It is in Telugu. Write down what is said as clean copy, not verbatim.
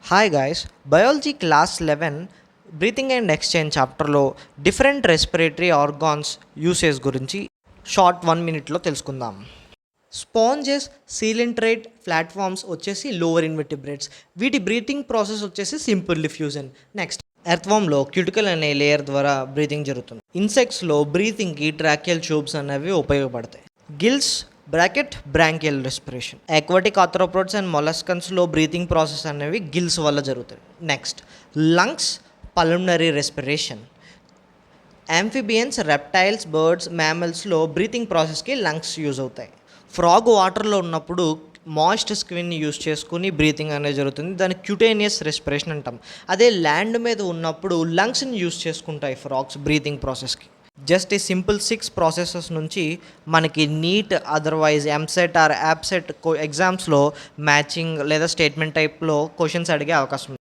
Hi guys, biology class 11 breathing and exchange చాప్టర్లో డిఫరెంట్ రెస్పిరేటరీ ఆర్గాన్స్ యూసేజ్ గురించి షార్ట్ 1 మినిట్లో తెలుసుకుందాం. స్పాంజెస్, సీలింట్రేట్ ప్లాట్ఫామ్స్ వచ్చేసి లోవర్ ఇన్వర్టిబ్రేట్స్. వీటి బ్రీతింగ్ ప్రాసెస్ వచ్చేసి సింపుల్ డిఫ్యూజన్. నెక్స్ట్, ఎర్త్వామ్లో క్యూటికల్ అనే లేయర్ ద్వారా బ్రీతింగ్ జరుగుతుంది. ఇన్సెక్ట్స్లో బ్రీతింగ్కి ట్రాకియల్ ట్యూబ్స్ అనేవి ఉపయోగపడతాయి. Gills branchial respiration. Aquatic arthropods and మొలస్కన్స్లో బ్రీతింగ్ ప్రాసెస్ అనేవి గిల్స్ వల్ల జరుగుతాయి. Next, lungs, pulmonary respiration. Amphibians, reptiles, birds, మ్యామల్స్లో బ్రీతింగ్ ప్రాసెస్కి లంగ్స్ యూజ్ అవుతాయి. ఫ్రాగ్ వాటర్లో ఉన్నప్పుడు మాయిస్ట్ స్కిన్ని యూజ్ చేసుకుని బ్రీతింగ్ అనేది జరుగుతుంది. దాన్ని క్యూటేనియస్ రెస్పిరేషన్ అంటాం. అదే ల్యాండ్ మీద ఉన్నప్పుడు లంగ్స్ని యూజ్ చేసుకుంటాయి ఫ్రాగ్స్ బ్రీతింగ్ ప్రాసెస్కి. జస్ట్ ఈ సింపుల్ 6 ప్రాసెసెస్ నుంచి మనకి NEET, otherwise EAMCET or EAPCET ఎగ్జామ్స్లో మ్యాచింగ్ లేదా స్టేట్మెంట్ టైప్లో క్వశ్చన్స్ అడిగే అవకాశం ఉంది.